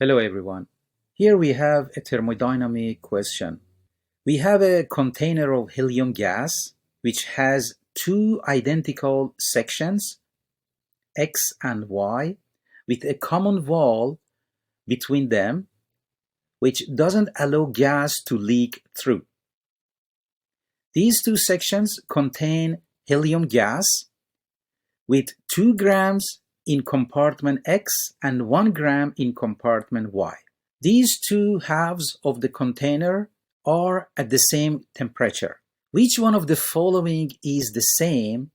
Hello everyone. Here we have a thermodynamic question. We have a container of helium gas which has two identical sections, X and Y, with a common wall between them which doesn't allow gas to leak through. These two sections contain helium gas with 2 grams in compartment X and 1 gram in compartment Y. These two halves of the container are at the same temperature. Which one of the following is the same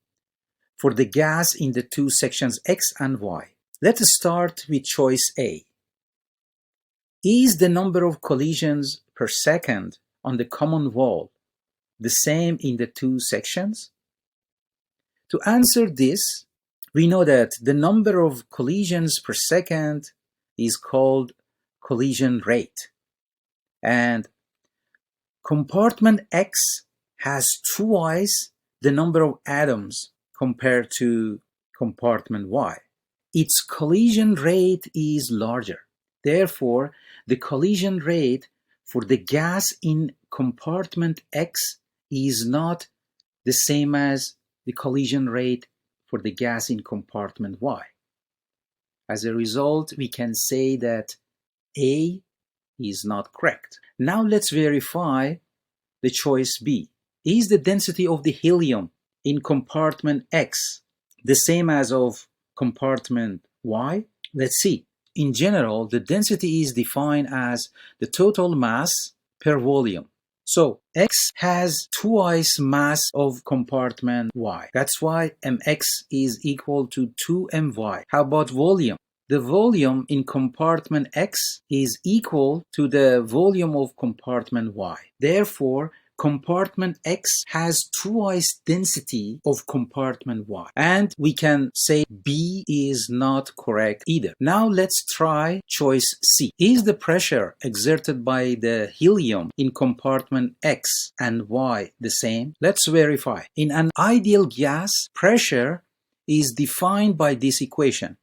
for the gas in the two sections X and Y? Let's start with choice A. Is the number of collisions per second on the common wall the same in the two sections? To answer this, we know that the number of collisions per second is called collision rate. And compartment X has twice the number of atoms compared to compartment Y. Its collision rate is larger. Therefore, the collision rate for the gas in compartment X is not the same as the collision rate for the gas in compartment Y. As a result, we can say that A is not correct. Now let's verify the choice B. Is the density of the helium in compartment X the same as of compartment Y? Let's see. In general, the density is defined as the total mass per volume. So X has twice mass of compartment Y. That's why mx is equal to 2my. How about volume? The volume in compartment X is equal to the volume of compartment Y. Therefore, compartment X has twice density of compartment Y. And we can say B is not correct either. Now let's try choice C. Is the pressure exerted by the helium in compartment X and Y the same? Let's verify. In an ideal gas, pressure is defined by this equation.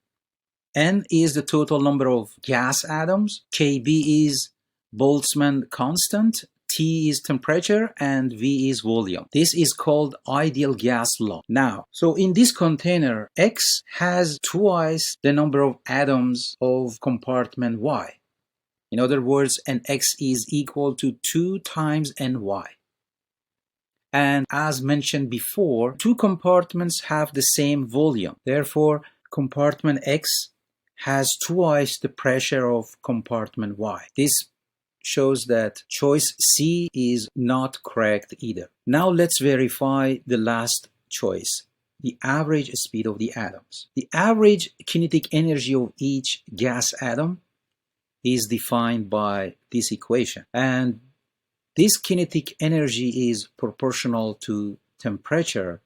N is the total number of gas atoms, Kb is Boltzmann constant, T is temperature, and V is volume. This is called ideal gas law. Now, so in this container, X has twice the number of atoms of compartment Y. In other words, Nx is equal to 2 times Ny. And as mentioned before, two compartments have the same volume. Therefore, compartment X has twice the pressure of compartment Y. This shows that choice C is not correct either. Now let's verify the last choice, the average speed of the atoms. The average kinetic energy of each gas atom is defined by this equation. And this kinetic energy is proportional to temperature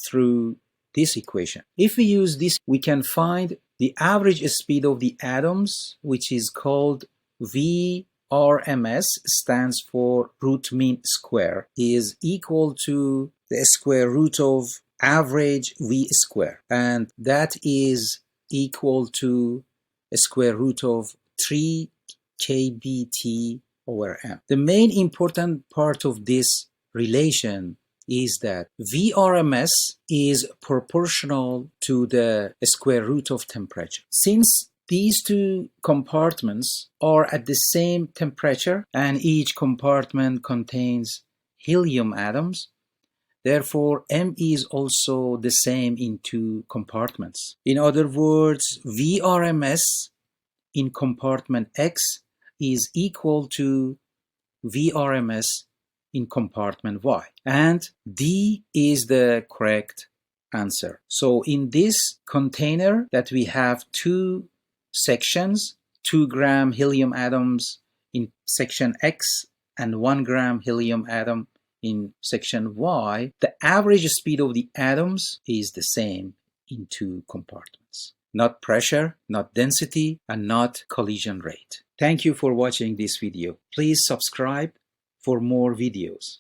through this equation. If we use this, we can find the average speed of the atoms, which is called VRMS, stands for root mean square, is equal to the square root of average V square. And that is equal to a square root of 3 kBT over m. The main important part of this relation is that VRMS is proportional to the square root of temperature. Since these two compartments are at the same temperature and each compartment contains helium atoms, therefore M is also the same in two compartments. In other words, VRMS in compartment X is equal to VRMS in compartment Y. And D is the correct answer. So in this container that we have two sections, 2 gram helium atoms in section X and 1 gram helium atom in section Y, the average speed of the atoms is the same in two compartments. Not pressure, not density, and not collision rate. Thank you for watching this video. Please subscribe for more videos.